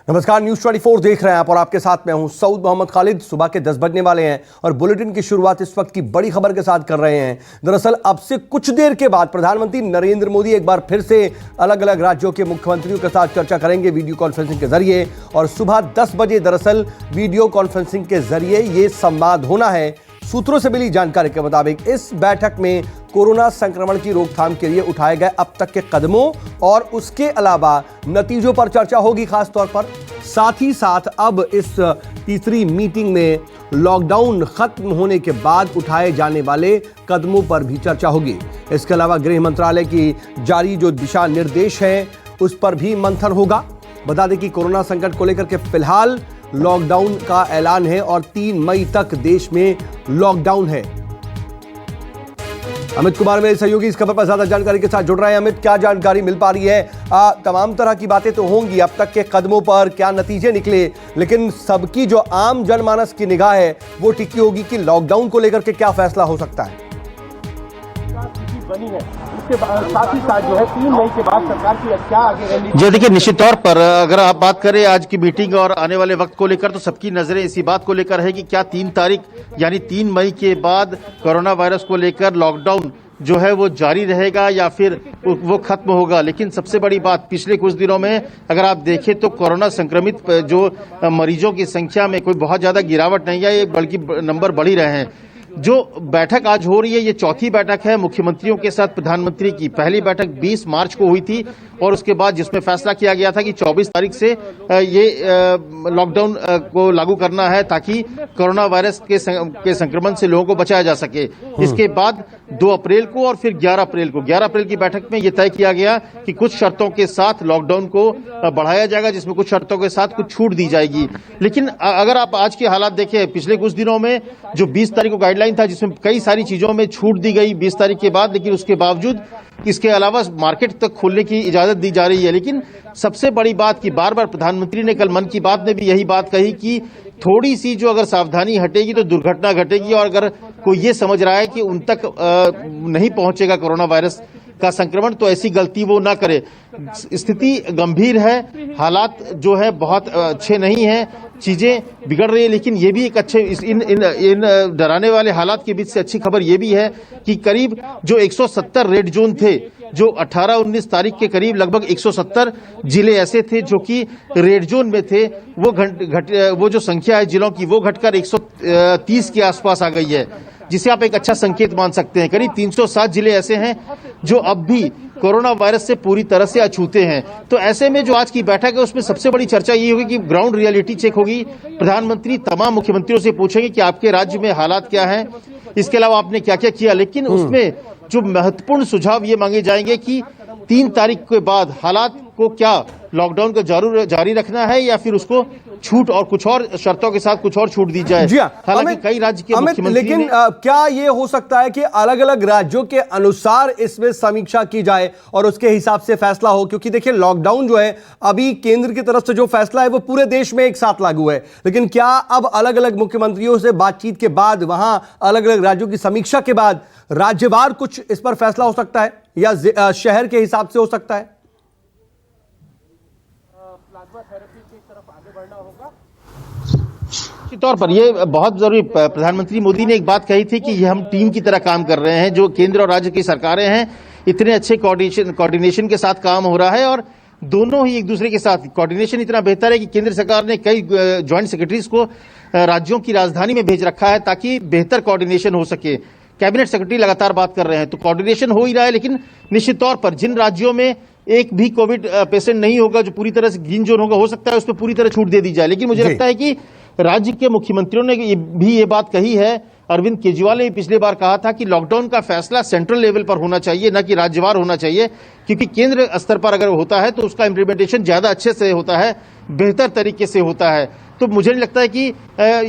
नमस्कार, न्यूज 24 देख रहे हैं आप और आपके साथ मैं हूं सऊद मोहम्मद खालिद। सुबह के 10 बजने वाले हैं और बुलेटिन की शुरुआत इस वक्त की बड़ी खबर के साथ कर रहे हैं। दरअसल अब से कुछ देर के बाद प्रधानमंत्री नरेंद्र मोदी एक बार फिर से अलग अलग राज्यों के मुख्यमंत्रियों के साथ चर्चा करेंगे वीडियो कॉन्फ्रेंसिंग के जरिए। और सुबह 10 बजे दरअसल वीडियो कॉन्फ्रेंसिंग के जरिए ये संवाद होना है। सूत्रों से मिली जानकारी के मुताबिक इस बैठक में कोरोना संक्रमण की रोकथाम के लिए उठाए गए अब तक के कदमों और उसके अलावा नतीजों पर चर्चा होगी खास तौर पर। साथ ही साथ अब इस तीसरी मीटिंग में लॉकडाउन खत्म होने के बाद उठाए जाने वाले कदमों पर भी चर्चा होगी। इसके अलावा गृह मंत्रालय की जारी जो दिशा निर्देश हैं उस पर भी मंथन होगा। बता दें कि कोरोना संकट को लेकर के फिलहाल लॉकडाउन का ऐलान है और 3 मई तक देश में लॉकडाउन है। अमित कुमार मेरे सहयोगी इस खबर पर ज्यादा जानकारी के साथ जुड़ रहे हैं। अमित, क्या जानकारी मिल पा रही है? तमाम तरह की बातें तो होंगी अब तक के कदमों पर, क्या नतीजे निकले, लेकिन सबकी जो आम जनमानस की निगाह है वो टिकी होगी कि लॉकडाउन को लेकर के क्या फैसला हो सकता है। बनी है इसके साथ ही साथ जो है 3 मई के बाद सरकार की क्या आगे रणनीति। जी देखिए, निश्चित तौर पर अगर आप बात करें आज की मीटिंग और आने वाले वक्त को लेकर तो सबकी नजरें इसी बात को लेकर है कि क्या 3 तारीख यानी 3 मई के बाद कोरोना वायरस को लेकर लॉकडाउन जो है वो जारी रहेगा या फिर वो खत्म होगा। लेकिन सबसे बड़ी बात, पिछले कुछ दिनों में अगर आप देखें तो कोरोना संक्रमित जो मरीजों की संख्या में कोई बहुत ज्यादा गिरावट नहीं है, बल्कि नंबर बढ़ ही रहे हैं। जो बैठक आज हो रही है ये चौथी बैठक है मुख्यमंत्रियों के साथ प्रधानमंत्री की। पहली बैठक 20 मार्च को हुई थी और उसके बाद जिसमें फैसला किया गया था कि 24 तारीख से ये लॉकडाउन को लागू करना है ताकि कोरोना वायरस के संक्रमण से लोगों को बचाया जा सके। इसके बाद 2 अप्रैल को और फिर 11 अप्रैल की बैठक में ये तय किया गया कि कुछ शर्तों के साथ लॉकडाउन को बढ़ाया जाएगा, जिसमें कुछ शर्तों के साथ कुछ छूट दी जाएगी। लेकिन अगर आप आज के हालात देखें, पिछले कुछ दिनों में जो 20 तारीख को गाइडलाइन था जिसमें कई सारी चीजों में छूट दी गई 20 तारीख के बाद, लेकिन उसके बावजूद इसके अलावा मार्केट तक खोलने की इजाजत दी जा रही है। लेकिन सबसे बड़ी बात कि बार बार प्रधानमंत्री ने कल मन की बात में भी यही बात कही कि थोड़ी सी जो अगर सावधानी हटेगी तो दुर्घटना घटेगी, और अगर कोई ये समझ रहा है कि उन तक नहीं पहुंचेगा कोरोना वायरस का संक्रमण तो ऐसी गलती वो ना करे। स्थिति गंभीर है, हालात जो है बहुत अच्छे नहीं हैं, चीजें बिगड़ रही है। लेकिन ये भी एक अच्छे इन डराने वाले हालात के बीच से अच्छी खबर ये भी है कि करीब जो 170 रेड जोन थे, जो 18-19 तारीख के करीब लगभग 170 जिले ऐसे थे जो कि रेड जोन में थे, वो जो संख्या है जिलों की वो घटकर 130 के आसपास आ गई है, जिसे आप एक अच्छा संकेत मान सकते हैं। करीब 307 जिले ऐसे हैं जो अब भी कोरोना वायरस से पूरी तरह से अछूते हैं। तो ऐसे में जो आज की बैठक है उसमें सबसे बड़ी चर्चा ये होगी कि ग्राउंड रियलिटी चेक होगी। प्रधानमंत्री तमाम मुख्यमंत्रियों से पूछेंगे कि आपके राज्य में हालात क्या हैं, इसके अलावा आपने क्या क्या किया। लेकिन उसमें जो महत्वपूर्ण सुझाव ये मांगे जाएंगे कि 3 तारीख के बाद हालात को क्या लॉकडाउन को जारी रखना है या फिर उसको छूट और कुछ और शर्तों के साथ कुछ और छूट दी जाए। हालांकि कई राज्य के मुख्यमंत्री लेकिन क्या ये हो सकता है कि अलग अलग राज्यों के अनुसार इसमें समीक्षा की जाए और उसके हिसाब से फैसला हो? क्योंकि देखिए लॉकडाउन जो है अभी केंद्र की तरफ से जो फैसला है वो पूरे देश में एक साथ लागू है, लेकिन क्या अब अलग अलग मुख्यमंत्रियों से बातचीत के बाद, वहां अलग अलग राज्यों की समीक्षा के बाद राज्यवार कुछ इस पर फैसला हो सकता है या शहर के हिसाब से हो सकता है? तौर पर यह बहुत जरूरी, प्रधानमंत्री मोदी ने एक बात कही थी कि ये हम टीम की तरह काम कर रहे हैं, जो केंद्र और राज्य की सरकारें हैं इतने अच्छे कोऑर्डिनेशन के साथ काम हो रहा है और दोनों ही एक दूसरे के साथ कोऑर्डिनेशन इतना बेहतर है कि केंद्र सरकार ने कई ज्वाइंट सेक्रेटरीज को राज्यों की राजधानी में भेज रखा है ताकि बेहतर कोऑर्डिनेशन हो सके। कैबिनेट सेक्रेटरी लगातार बात कर रहे हैं तो कोऑर्डिनेशन हो ही रहा है। लेकिन निश्चित तौर पर जिन राज्यों में एक भी कोविड पेशेंट नहीं होगा, जो पूरी तरह से ग्रीन जोन होगा, हो सकता है उस पर पूरी तरह छूट दे दी जाए। लेकिन मुझे लगता है कि राज्य के मुख्यमंत्रियों ने भी ये बात कही है। अरविंद केजरीवाल ने पिछली बार कहा था कि लॉकडाउन का फैसला सेंट्रल लेवल पर होना चाहिए, न कि राज्यवार होना चाहिए, क्योंकि केंद्र स्तर पर अगर होता है तो उसका इंप्लीमेंटेशन ज्यादा अच्छे से होता है, बेहतर तरीके से होता है। तो मुझे नहीं लगता है कि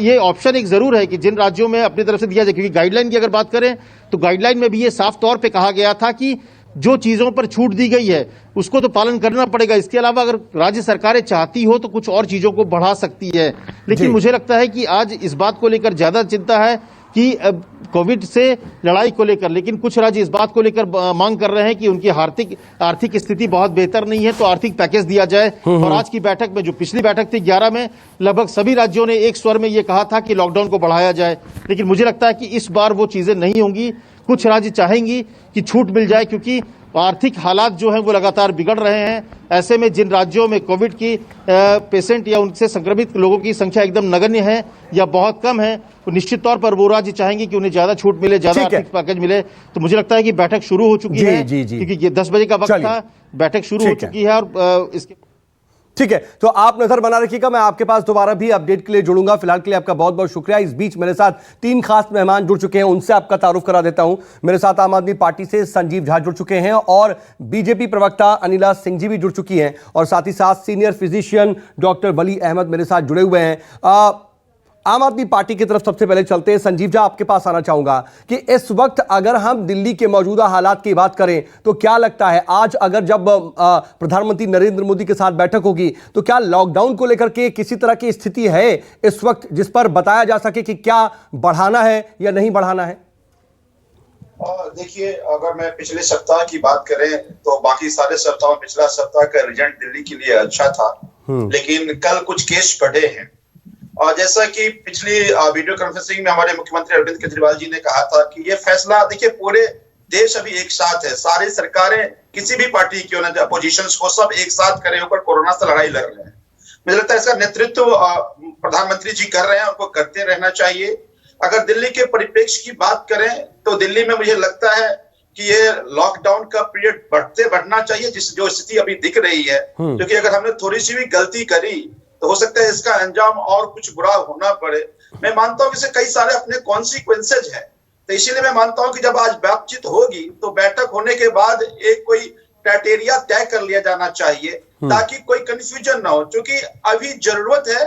ये ऑप्शन एक जरूर है कि जिन राज्यों में अपनी तरफ से दिया जाए, क्योंकि गाइडलाइन की अगर बात करें तो गाइडलाइन में भी ये साफ तौर पर कहा गया था कि जो चीजों पर छूट दी गई है उसको तो पालन करना पड़ेगा। इसके अलावा अगर राज्य सरकारें चाहती हो तो कुछ और चीजों को बढ़ा सकती है। लेकिन मुझे लगता है कि आज इस बात को लेकर ज्यादा चिंता है कि कोविड से लड़ाई को लेकर, लेकिन कुछ राज्य इस बात को लेकर मांग कर रहे हैं कि उनकी आर्थिक स्थिति बहुत बेहतर नहीं है, तो आर्थिक पैकेज दिया जाए। और आज की बैठक में, जो पिछली बैठक थी 11 में, लगभग सभी राज्यों ने एक स्वर में यह कहा था कि लॉकडाउन को बढ़ाया जाए। लेकिन मुझे लगता है कि इस बार वो चीजें नहीं होंगी। कुछ राज्य चाहेंगी कि छूट मिल जाए, क्योंकि आर्थिक हालात जो हैं वो लगातार बिगड़ रहे हैं। ऐसे में जिन राज्यों में कोविड की पेशेंट या उनसे संक्रमित लोगों की संख्या एकदम नगण्य है या बहुत कम है, तो निश्चित तौर पर वो राज्य चाहेंगे कि उन्हें ज्यादा छूट मिले, ज्यादा आर्थिक पैकेज मिले। तो मुझे लगता है कि बैठक शुरू हो चुकी है, क्योंकि ये 10 बजे का वक्त था, बैठक शुरू हो चुकी है। और इसके ठीक है, तो आप नजर बना रखिएगा, मैं आपके पास दोबारा भी अपडेट के लिए जुड़ूंगा। फिलहाल के लिए आपका बहुत बहुत शुक्रिया। इस बीच मेरे साथ 3 खास मेहमान जुड़ चुके हैं, उनसे आपका तारुफ करा देता हूं। मेरे साथ आम आदमी पार्टी से संजीव झा जुड़ चुके हैं और बीजेपी प्रवक्ता अनिला सिंह जी भी जुड़ चुकी हैं, और साथ ही साथ सीनियर फिजिशियन डॉक्टर वली अहमद मेरे साथ जुड़े हुए हैं। आम आदमी पार्टी की तरफ सबसे पहले चलते हैं। संजीव झा, आपके पास आना चाहूंगा कि इस वक्त अगर हम दिल्ली के मौजूदा हालात की बात करें तो क्या लगता है, आज अगर जब प्रधानमंत्री नरेंद्र मोदी के साथ बैठक होगी तो क्या लॉकडाउन को लेकर के किसी तरह की स्थिति है इस वक्त जिस पर बताया जा सके कि क्या बढ़ाना है या नहीं बढ़ाना है? देखिए, अगर मैं पिछले सप्ताह की बात करें तो बाकी सारे सप्ताह, पिछला सप्ताह का रिजल्ट दिल्ली के लिए अच्छा था, लेकिन कल कुछ केस बढ़े हैं। और जैसा कि पिछली वीडियो कॉन्फ्रेंसिंग में हमारे मुख्यमंत्री अरविंद केजरीवाल जी ने कहा था कि ये फैसला, देखिए पूरे देश अभी एक साथ है, सारी सरकारें किसी भी पार्टी क्यों ना, अपोजिशन को सब एक साथ खड़े होकर कोरोना से लड़ाई लड़ रहे हैं। मुझे लगता है इसका नेतृत्व प्रधानमंत्री जी कर रहे हैं, उनको करते रहना चाहिए। अगर दिल्ली के परिप्रेक्ष्य की बात करें तो दिल्ली में मुझे लगता है कि ये लॉकडाउन का पीरियड बढ़ना चाहिए, जो स्थिति अभी दिख रही है, क्योंकि अगर हमने थोड़ी सी भी गलती करी तो हो सकता है इसका अंजाम और कुछ बुरा होना पड़े। मैं मानता हूं कि इससे कई सारे अपने कॉन्सिक्वेंसेज हैं, तो इसीलिए मैं मानता हूं कि जब आज बातचीत होगी तो बैठक होने के बाद एक कोई क्राइटेरिया तय कर लिया जाना चाहिए ताकि कोई कंफ्यूजन ना हो, क्योंकि अभी जरूरत है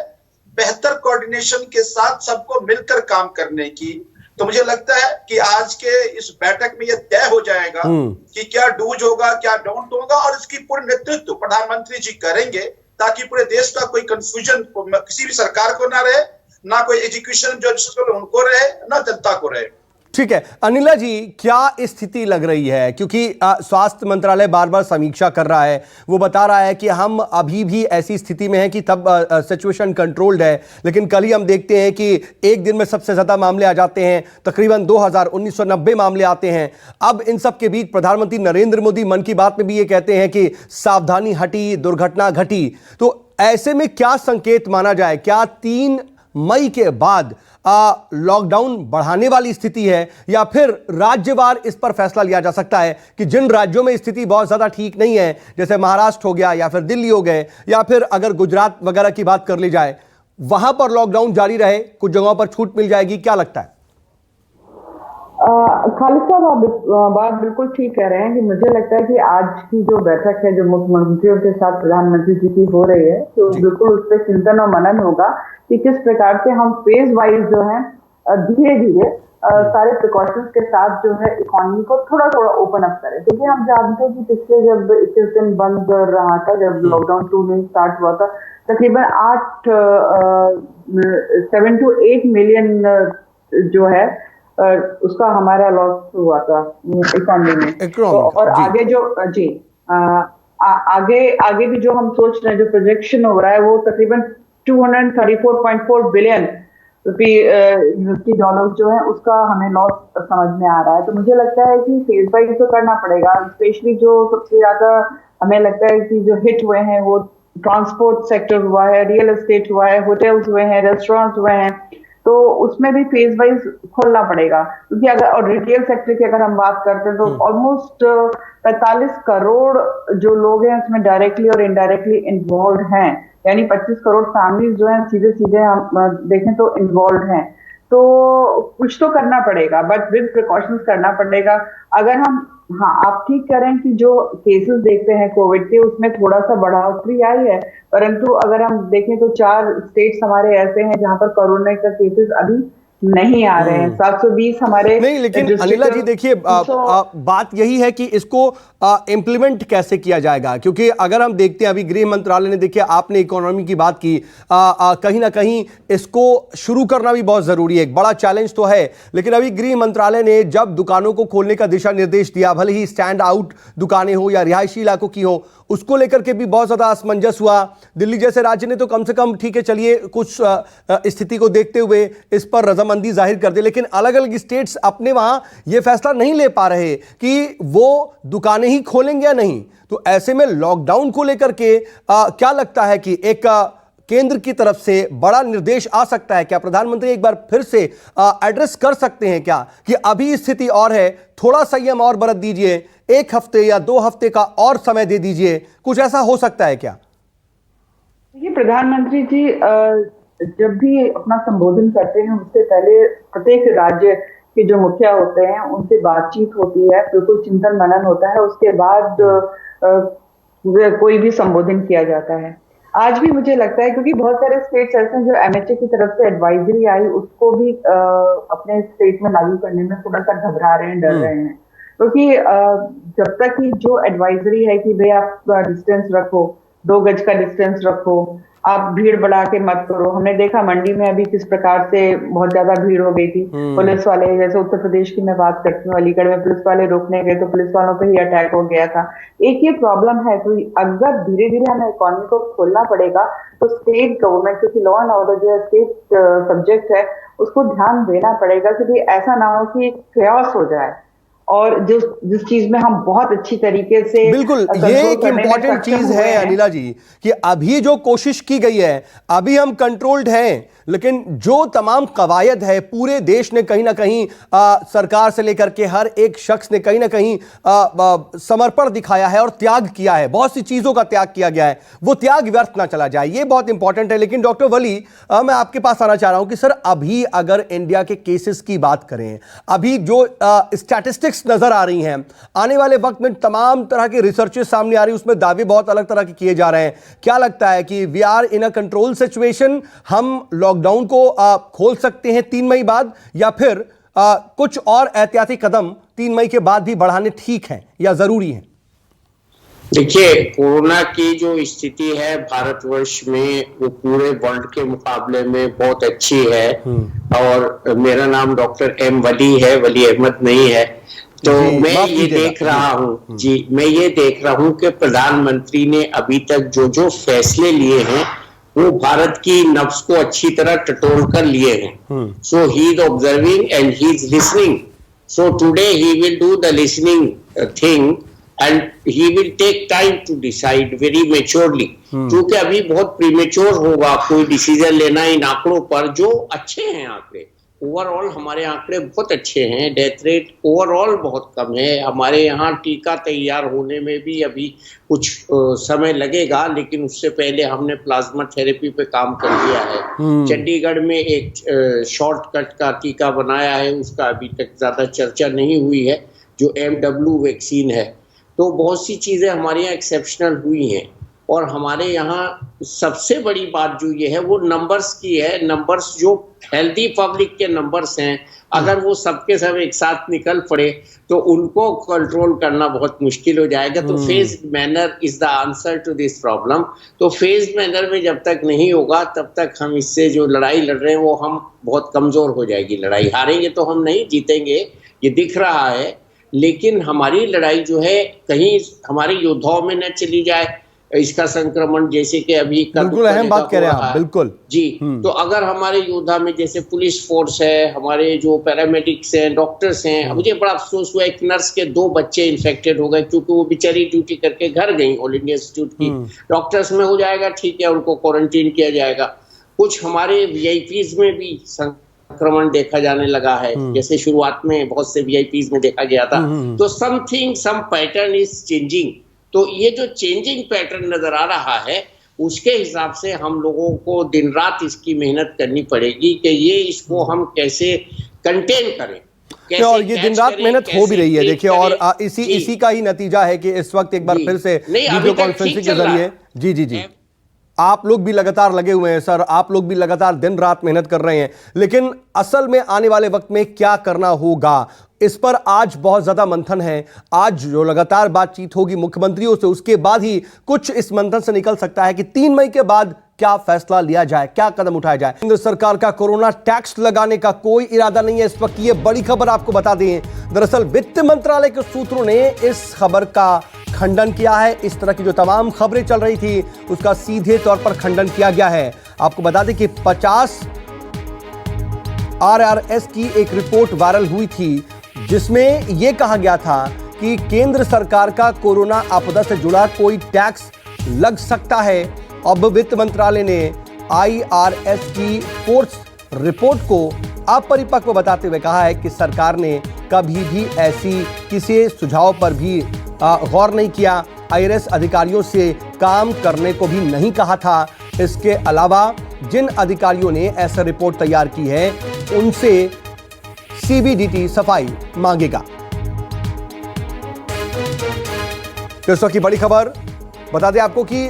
बेहतर कोऑर्डिनेशन के साथ सबको मिलकर काम करने की। तो मुझे लगता है कि आज के इस बैठक में यह तय हो जाएगा कि क्या डूज होगा, क्या डोंट होगा, और इसकी पूर्ण नेतृत्व प्रधानमंत्री जी करेंगे ताकि पूरे देश का कोई कंफ्यूजन किसी भी सरकार को ना रहे, ना कोई एजुकेशन जो उनको रहे, ना जनता को रहे। ठीक है अनिला जी, क्या स्थिति लग रही है, क्योंकि स्वास्थ्य मंत्रालय बार बार समीक्षा कर रहा है, वो बता रहा है कि हम अभी भी ऐसी स्थिति में हैं कि तब सिचुएशन कंट्रोल्ड है, लेकिन कल ही हम देखते हैं कि एक दिन में सबसे ज्यादा मामले आ जाते हैं, तकरीबन 1990 मामले आते हैं। अब इन सब के बीच प्रधानमंत्री नरेंद्र मोदी मन की बात में भी ये कहते हैं कि सावधानी हटी, दुर्घटना घटी। तो ऐसे में क्या संकेत माना जाए, क्या 3 मई के बाद लॉकडाउन बढ़ाने वाली स्थिति है, या फिर राज्यवार इस पर फैसला लिया जा सकता है कि जिन राज्यों में स्थिति बहुत ज्यादा ठीक नहीं है, जैसे महाराष्ट्र हो गया या फिर दिल्ली हो गए, या फिर अगर गुजरात वगैरह की बात कर ली जाए, वहां पर लॉकडाउन जारी रहे, कुछ जगहों पर छूट मिल जाएगी? क्या लगता है? खालिद साहब, आप बात बिल्कुल ठीक कह रहे हैं कि मुझे लगता है कि आज की जो बैठक है जो मुख्यमंत्रियों के साथ प्रधानमंत्री जी की हो रही है, तो बिल्कुल उस पर चिंतन और मनन होगा कि किस प्रकार से हम फेज वाइज जो है धीरे धीरे सारे प्रिकॉशंस के साथ जो है इकोनॉमी को थोड़ा थोड़ा ओपन अप करें। क्योंकि हम जानते हैं कि पिछले जब 21 दिन बंद रहा था, जब लॉकडाउन 2 में स्टार्ट हुआ था, तकरीबन 7 to 8 मिलियन जो है उसका हमारा लॉस हुआ था इकोनॉमी में। और आगे जो आगे भी जो हम सोच रहे हैं, जो प्रोजेक्शन हो रहा है, वो तकरीबन 234.4 बिलियन की डॉलर जो है उसका हमें लॉस समझ में आ रहा है। तो मुझे लगता है कि फेज वाइज तो करना पड़ेगा। स्पेशली जो सबसे ज्यादा हमें लगता है कि जो हिट हुए हैं वो ट्रांसपोर्ट सेक्टर हुआ है, रियल एस्टेट हुआ है, होटल्स हुए हैं, रेस्टोरेंट्स हुए हैं, तो उसमें भी फेज वाइज खोलना पड़ेगा। क्योंकि अगर और रिटेल सेक्टर की अगर हम बात करते हैं तो ऑलमोस्ट 45 करोड़ जो लोग हैं उसमें डायरेक्टली और इनडायरेक्टली इन्वॉल्व हैं, यानी 25 करोड़ फैमिलीज जो हैं सीधे सीधे हम देखें तो इन्वॉल्व हैं। तो कुछ तो करना पड़ेगा, बट विद प्रिकॉशंस करना पड़ेगा। अगर हम आप ठीक करें कि जो केसेस देखते हैं कोविड के, उसमें थोड़ा सा बढ़ोतरी आई है, परंतु अगर हम देखें तो 4 स्टेट्स हमारे ऐसे हैं जहां पर कोरोना का केसेस अभी नहीं आ रहे हैं। 720 हमारे नहीं, लेकिन अनिला जी देखिए, बात यही है कि इसको इम्प्लीमेंट कैसे किया जाएगा, क्योंकि अगर हम देखते हैं अभी गृह मंत्रालय ने, देखिए आपने इकोनॉमी की बात की, कहीं ना कहीं इसको शुरू करना भी बहुत जरूरी है, एक बड़ा चैलेंज तो है, लेकिन अभी गृह मंत्रालय ने जब दुकानों को खोलने का दिशा निर्देश दिया, भले ही स्टैंड आउट दुकानें हो या रिहायशी इलाकों की हो, उसको लेकर के भी बहुत ज्यादा असमंजस हुआ। दिल्ली जैसे राज्य ने तो कम से कम ठीक है, चलिए कुछ स्थिति को देखते हुए इस पर रजामंदी जाहिर कर दी, लेकिन अलग अलग स्टेट्स अपने वहां यह फैसला नहीं ले पा रहे कि वो दुकानें ही खोलेंगे या नहीं। तो ऐसे में लॉकडाउन को लेकर के क्या लगता है कि एक केंद्र की तरफ से बड़ा निर्देश आ सकता है क्या? प्रधानमंत्री एक बार फिर से एड्रेस कर सकते हैं क्या कि अभी स्थिति और है, थोड़ा संयम और बरत दीजिए, 1 हफ्ते या 2 हफ्ते का और समय दे दीजिए, कुछ ऐसा हो सकता है क्या? ये प्रधानमंत्री जी जब भी अपना संबोधन करते हैं उससे पहले प्रत्येक राज्य के जो मुखिया होते हैं उनसे बातचीत होती है, बिल्कुल चिंतन मनन होता है, उसके बाद कोई भी संबोधन किया जाता है। आज भी मुझे लगता है क्योंकि बहुत सारे स्टेट्स ऐसे हैं जो एमएचए की तरफ से एडवाइजरी आई उसको भी अपने स्टेट में लागू करने में थोड़ा सा घबरा रहे हैं, डर रहे हैं, क्योंकि जब तक कि जो एडवाइजरी है कि भाई आप डिस्टेंस रखो, 2 गज का डिस्टेंस रखो, आप भीड़ बढ़ा के मत करो। हमने देखा मंडी में अभी किस प्रकार से बहुत ज्यादा भीड़ हो गई थी, पुलिस वाले, जैसे उत्तर प्रदेश की मैं बात करती हूँ, अलीगढ़ में पुलिस वाले रोकने गए तो पुलिस वालों पे ही अटैक हो गया था। एक ये प्रॉब्लम है, तो अगर धीरे धीरे हमें इकोनॉमी को खोलना पड़ेगा तो स्टेट गवर्नमेंट, क्योंकि लॉ एंड ऑर्डर जो स्टेट सब्जेक्ट है, उसको ध्यान देना पड़ेगा क्योंकि ऐसा ना हो कि chaos हो जाए। और जिस चीज में हम बहुत अच्छी तरीके से, बिल्कुल, ये एक इंपॉर्टेंट चीज है अनिला जी कि अभी जो कोशिश की गई है, अभी हम कंट्रोल्ड हैं, लेकिन जो तमाम कवायद है पूरे देश ने कहीं ना कहीं सरकार से लेकर के हर एक शख्स ने कहीं ना कहीं समर्पण दिखाया है और त्याग किया है, बहुत सी चीजों का त्याग किया गया है, वो त्याग व्यर्थ ना चला जाए, ये बहुत इंपॉर्टेंट है। लेकिन डॉक्टर वली, मैं आपके पास आना चाह रहा हूं कि सर अभी अगर इंडिया के केसेस की बात करें, अभी जो स्टैटिस्टिक्स नजर आ रही हैं, आने वाले वक्त में तमाम तरह के रिसर्चेस सामने आ रही है, उसमें दावे बहुत अलग तरह के किए जा रहे हैं, क्या लगता है कि we are in a control situation, हम लॉकडाउन को खोल सकते हैं 3 मई बाद, या फिर कुछ और एहतियाती कदम 3 मई के बाद भी बढ़ाने ठीक हैं या जरूरी हैं? देखिए, कोरोना की जो स्थिति है भारतवर्ष में वो पूरे वर्ल्ड के मुकाबले में बहुत अच्छी है। और मेरा नाम डॉक्टर एम वली है, वली अहमद नहीं है। तो मैं ये देख रहा हूँ जी, मैं ये देख रहा हूँ कि प्रधानमंत्री ने अभी तक जो जो फैसले लिए हैं वो भारत की नब्ज को अच्छी तरह टटोल कर लिए हैं। So he is observing and he is listening. So today he will do the listening thing and he will take time to decide very maturely, क्योंकि अभी बहुत प्रीमेच्योर होगा कोई डिसीजन लेना इन आंकड़ों पर। जो अच्छे हैं आंकड़े, ओवरऑल हमारे आंकड़े बहुत अच्छे हैं, डेथ रेट ओवरऑल बहुत कम है। हमारे यहाँ टीका तैयार होने में भी अभी कुछ समय लगेगा, लेकिन उससे पहले हमने प्लाज्मा थेरेपी पे काम कर लिया है। चंडीगढ़ में एक शॉर्टकट का टीका बनाया है, उसका अभी तक ज्यादा चर्चा नहीं हुई है, जो MW वैक्सीन है। तो बहुत सी चीज़ें हमारे यहाँ एक्सेप्शनल हुई हैं। और हमारे यहाँ सबसे बड़ी बात जो ये है वो नंबर्स की है। नंबर्स जो हेल्दी पब्लिक के नंबर्स हैं, अगर वो सबके सब एक साथ निकल पड़े तो उनको कंट्रोल करना बहुत मुश्किल हो जाएगा। तो phased manner is the answer to this problem. तो फेज्ड मैनर में जब तक नहीं होगा तब तक हम इससे जो लड़ाई लड़ रहे हैं वो हम बहुत कमज़ोर हो जाएगी। लड़ाई हारेंगे तो हम नहीं जीतेंगे, ये दिख रहा है। लेकिन हमारी लड़ाई जो है कहीं हमारे योद्धाओं में न चली जाए इसका संक्रमण, जैसे कि अभी बिल्कुल अहम बात कह रहे हैं आप, बिल्कुल जी। तो अगर हमारे योद्धा में जैसे पुलिस फोर्स है, हमारे जो पैरामेडिक्स हैं, डॉक्टर्स हैं, मुझे बड़ा अफसोस हुआ एक नर्स के 2 बच्चे इन्फेक्टेड हो गए क्योंकि वो बेचारी ड्यूटी करके घर गई ऑल इंडिया इंस्टीट्यूट की। डॉक्टर्स में हो जाएगा, ठीक है, उनको क्वारंटीन किया जाएगा। कुछ हमारे VIPs में भी संक्रमण देखा जाने लगा है, जैसे शुरुआत में बहुत से VIPs में देखा गया था। तो सम पैटर्न इज चेंजिंग। तो ये जो चेंजिंग पैटर्न नजर आ रहा है उसके हिसाब से हम लोगों को दिन रात इसकी मेहनत करनी पड़ेगी कि ये इसको हम कैसे कंटेन करें। और ये दिन रात मेहनत हो भी रही है, देखिए, और इसी का ही नतीजा है कि इस वक्त एक बार फिर से वीडियो कॉन्फ्रेंसिंग के जरिए जी आप लोग भी लगातार लगे हुए हैं सर, आप लोग भी लगातार दिन रात मेहनत कर रहे हैं, लेकिन असल में आने वाले वक्त में क्या करना होगा, इस पर आज बहुत ज्यादा मंथन है। आज जो लगातार बातचीत होगी मुख्यमंत्रियों से, उसके बाद ही कुछ इस मंथन से निकल सकता है कि 3 मई के बाद क्या फैसला लिया जाए, क्या कदम उठाया जाए। केंद्र सरकार का कोरोना टैक्स लगाने का कोई इरादा नहीं है इस वक्त। ये बड़ी खबर आपको बता दें, दरअसल वित्त मंत्रालय के सूत्रों ने इस खबर का खंडन किया है। इस तरह की जो तमाम खबरें चल रही थी उसका सीधे तौर पर खंडन किया गया है। आपको बता दें कि 50 RRS की एक रिपोर्ट वायरल हुई थी जिसमें यह कहा गया था कि केंद्र सरकार का कोरोना आपदा से जुड़ा कोई टैक्स लग सकता है। अब वित्त मंत्रालय ने IRS की फोर्थ रिपोर्ट को अपरिपक्व बताते हुए कहा है कि सरकार ने कभी भी ऐसी किसी सुझाव पर भी गौर नहीं किया। IRS अधिकारियों से काम करने को भी नहीं कहा था। इसके अलावा जिन अधिकारियों ने ऐसा रिपोर्ट तैयार की है उनसे CBDT सफाई मांगेगा। तो की बड़ी खबर बता दें आपको कि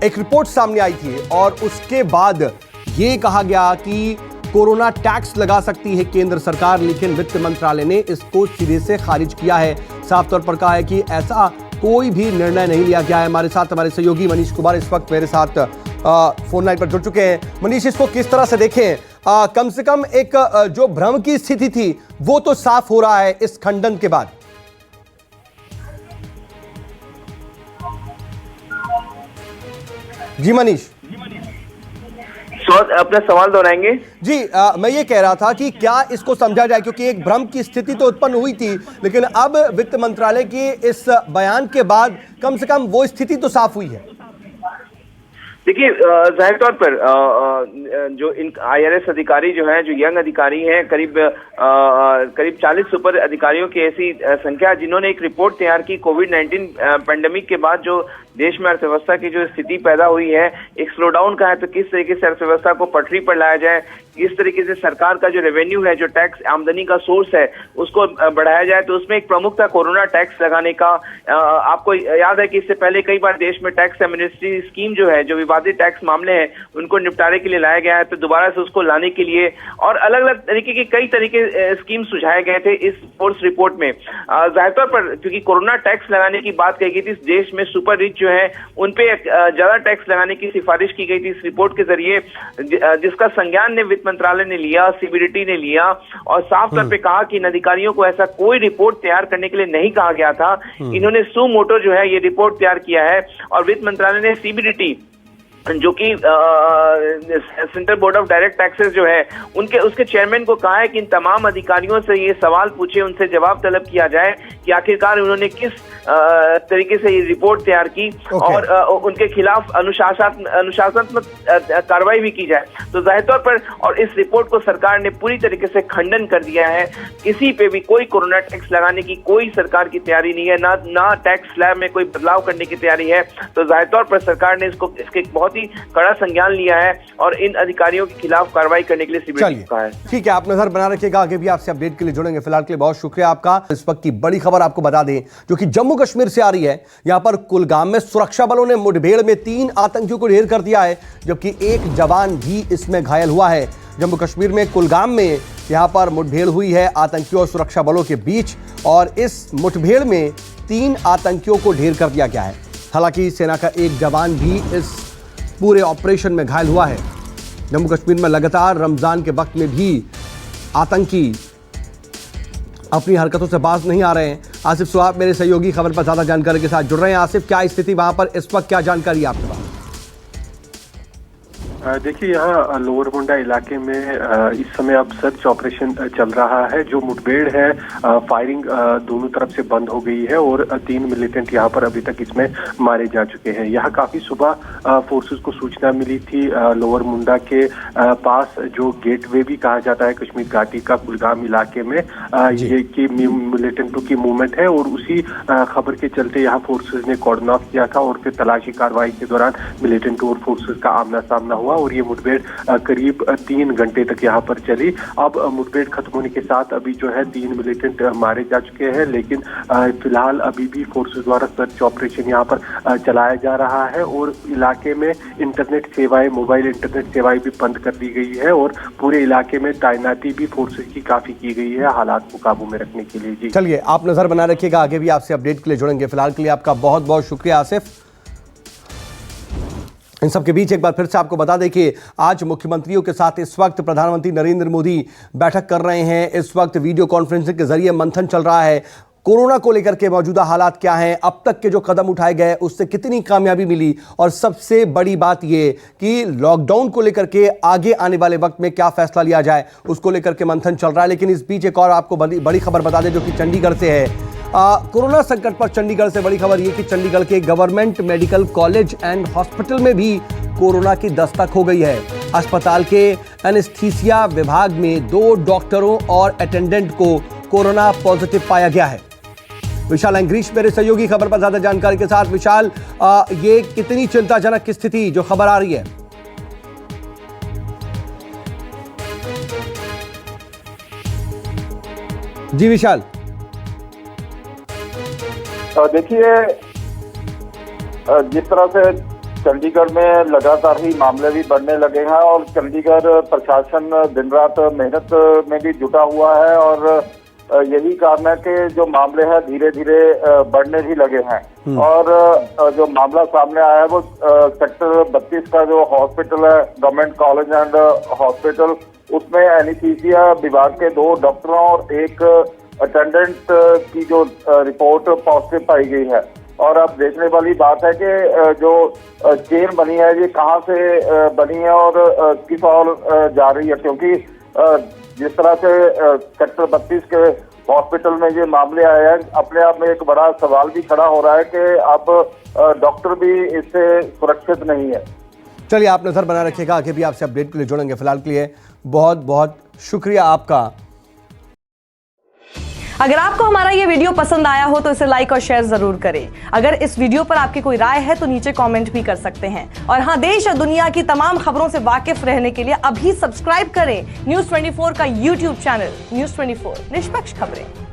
एक रिपोर्ट सामने आई थी और उसके बाद यह कहा गया कि कोरोना टैक्स लगा सकती है केंद्र सरकार, लेकिन वित्त मंत्रालय ने इसको सिरे से खारिज किया है। साफ तौर पर कहा है कि ऐसा कोई भी निर्णय नहीं लिया गया है। हमारे साथ हमारे सहयोगी मनीष कुमार इस वक्त मेरे साथ फोन लाइन पर जुड़ चुके हैं। मनीष, इसको किस तरह से देखें? कम से कम एक जो भ्रम की स्थिति थी वो तो साफ हो रहा है इस खंडन के बाद। जी मनीष, अपना सवाल दोहराएंगे? जी मैं ये कह रहा था कि क्या इसको समझा जाए, क्योंकि एक भ्रम की स्थिति तो उत्पन्न हुई थी, लेकिन अब वित्त मंत्रालय के इस बयान के बाद कम से कम वो स्थिति तो साफ हुई है। देखिए, जाहिर तौर पर जो इन IRS अधिकारी जो हैं, जो यंग अधिकारी हैं, करीब 40 सुपर अधिकारियों की ऐसी संख्या जिन्होंने एक रिपोर्ट तैयार की कोविड-19 पैंडेमिक के बाद जो देश में अर्थव्यवस्था की जो स्थिति पैदा हुई है, एक स्लोडाउन का है, तो किस तरीके से अर्थव्यवस्था को पटरी पर लाया जाए, किस तरीके से सरकार का जो रेवेन्यू है, जो टैक्स आमदनी का सोर्स है, उसको बढ़ाया जाए। तो उसमें एक प्रमुख था कोरोना टैक्स लगाने का। आपको याद है कि इससे पहले कई बार देश में टैक्स एमनेस्टी स्कीम जो है, जो विवादित टैक्स मामले हैं उनको निपटारे के लिए लाया गया है, तो दोबारा से उसको लाने के लिए और अलग अलग तरीके के कई तरीके स्कीम सुझाए गए थे इस फोर्स रिपोर्ट में। जाहिर तौर पर क्योंकि कोरोना टैक्स लगाने की बात कही गई थी, इस देश में सुपर रिच जो है उन पे ज्यादा टैक्स लगाने की सिफारिश की गई थी इस रिपोर्ट के जरिए, जिसका संज्ञान ने वित्त मंत्रालय ने लिया, CBDT ने लिया और साफ तौर पे कहा कि इन अधिकारियों को ऐसा कोई रिपोर्ट तैयार करने के लिए नहीं कहा गया था। इन्होंने सू मोटो जो है ये रिपोर्ट तैयार किया है और वित्त मंत्रालय ने CBDT जो कि central board of direct taxes जो है उसके चेयरमैन को कहा है कि इन तमाम अधिकारियों से ये सवाल पूछे, उनसे जवाब तलब किया जाए कि आखिरकार उन्होंने किस तरीके से ये रिपोर्ट तैयार की और उनके खिलाफ अनुशासनात्मक कार्रवाई भी की जाए। तो जाहिर तौर पर और इस रिपोर्ट को सरकार ने पूरी तरीके से खंडन कर दिया है। किसी पे भी कोई कोरोना टैक्स लगाने की कोई सरकार की तैयारी नहीं है, ना टैक्स स्लैब में कोई बदलाव करने की तैयारी है। तो जाहिर तौर पर सरकार ने इसके बहुत ही कड़ा संज्ञान लिया है और इन अधिकारियों के खिलाफ कार्रवाई करने के लिए CBDT कहा है। ठीक है, आप नजर बना रखिएगा, आगे भी आपसे अपडेट के लिए जुड़ेंगे। फिलहाल के लिए बहुत शुक्रिया आपका। इस वक्त की बड़ी खबर आपको बता दें जो कि जम्मू कश्मीर से आ रही है। यहां पर कुलगाम में सुरक्षा बलों ने मुठभेड़ में 3 आतंकियों को ढेर कर दिया है, जबकि एक जवान भी इसमें घायल हुआ है। जम्मू कश्मीर में कुलगाम में यहां पर मुठभेड़ हुई है आतंकियों और सुरक्षा बलों के बीच और इस मुठभेड़ में 3 आतंकियों को ढेर कर दिया गया है। हालांकि सेना का एक जवान भी इस पूरे ऑपरेशन में घायल हुआ है। जम्मू कश्मीर में लगातार रमजान के वक्त में भी आतंकी अपनी हरकतों से बाज नहीं आ रहे हैं। आसिफ सुहाब मेरे सहयोगी खबर पर ज्यादा जानकारी के साथ जुड़ रहे हैं। आसिफ, क्या स्थिति वहां पर इस वक्त, क्या जानकारी है आपके पास? देखिए, यहाँ लोअर मुंडा इलाके में इस समय अब सर्च ऑपरेशन चल रहा है। जो मुठभेड़ है, फायरिंग दोनों तरफ से बंद हो गई है और 3 मिलिटेंट यहाँ पर अभी तक इसमें मारे जा चुके हैं। यहाँ काफी सुबह फोर्सेस को सूचना मिली थी लोअर मुंडा के पास, जो गेटवे भी कहा जाता है कश्मीर घाटी का, कुलगाम इलाके में, ये कि मिलिटेंटों की मूवमेंट है और उसी खबर के चलते यहाँ फोर्सेस ने कॉर्डन ऑफ किया था और फिर तलाशी कार्रवाई के दौरान मिलिटेंट और फोर्सेस का आमना सामना हुआ और ये मुठभेड़ करीब 3 घंटे तक यहाँ पर चली। अब मुठभेड़ खत्म होने के साथ अभी जो है 3 मिलिटेंट मारे जा चुके हैं, लेकिन फिलहाल अभी भी फोर्सेस द्वारा सर्च ऑपरेशन यहाँ पर चलाया जा रहा है और इलाके में इंटरनेट सेवाएं, मोबाइल इंटरनेट सेवाएं भी बंद कर दी गई है और पूरे इलाके में तैनाती भी फोर्सेस की काफी की गई है हालात को काबू में रखने के लिए। जी चलिए, आप नजर बना रखिएगा, आगे भी आपसे अपडेट के लिए जुड़ेंगे। फिलहाल के लिए आपका बहुत बहुत शुक्रिया आसिफ। इन सब के बीच एक बार फिर से आपको बता दें कि आज मुख्यमंत्रियों के साथ इस वक्त प्रधानमंत्री नरेंद्र मोदी बैठक कर रहे हैं। इस वक्त वीडियो कॉन्फ्रेंसिंग के जरिए मंथन चल रहा है। कोरोना को लेकर के मौजूदा हालात क्या हैं, अब तक के जो कदम उठाए गए उससे कितनी कामयाबी मिली, और सबसे बड़ी बात यह कि लॉकडाउन को लेकर के आगे आने वाले वक्त में क्या फैसला लिया जाए, उसको लेकर के मंथन चल रहा है। लेकिन इस बीच एक और आपको बड़ी खबर बता दें जो कि चंडीगढ़ से है। कोरोना संकट पर चंडीगढ़ से बड़ी खबर यह कि चंडीगढ़ के government medical college and hospital में भी कोरोना की दस्तक हो गई है। अस्पताल के एनेस्थीसिया विभाग में 2 डॉक्टरों और अटेंडेंट को कोरोना पॉजिटिव पाया गया है। विशाल एंग्रीश मेरे सहयोगी खबर पर ज्यादा जानकारी के साथ। विशाल, ये कितनी चिंताजनक स्थिति जो खबर आ रही है? जी विशाल। देखिए, जिस तरह से चंडीगढ़ में लगातार ही मामले भी बढ़ने लगे हैं और चंडीगढ़ प्रशासन दिन रात मेहनत में भी जुटा हुआ है और यही कारण है कि जो मामले हैं धीरे धीरे बढ़ने भी लगे हैं। और जो मामला सामने आया है वो सेक्टर 32 का जो हॉस्पिटल है, गवर्नमेंट कॉलेज एंड हॉस्पिटल, उसमें एनेस्थीसिया विभाग के 2 डॉक्टरों और 1 अटेंडेंट की जो रिपोर्ट पॉजिटिव पाई गई है। और अब देखने वाली बात है कि जो चेन बनी है ये कहाँ से बनी है और किस ओर जा रही है, क्योंकि जिस तरह से सेक्टर 32 के हॉस्पिटल में ये मामले आए हैं, अपने आप में एक बड़ा सवाल भी खड़ा हो रहा है कि अब डॉक्टर भी इससे सुरक्षित नहीं है। चलिए, आप नजर बना रखिएगा, आगे भी आपसे अपडेट के लिए जुड़ेंगे। फिलहाल के लिए बहुत बहुत शुक्रिया आपका। अगर आपको हमारा ये वीडियो पसंद आया हो तो इसे लाइक और शेयर जरूर करें। अगर इस वीडियो पर आपकी कोई राय है तो नीचे कमेंट भी कर सकते हैं। और हाँ, देश और दुनिया की तमाम खबरों से वाकिफ रहने के लिए अभी सब्सक्राइब करें न्यूज़ 24 का YouTube चैनल। न्यूज़ 24, निष्पक्ष खबरें।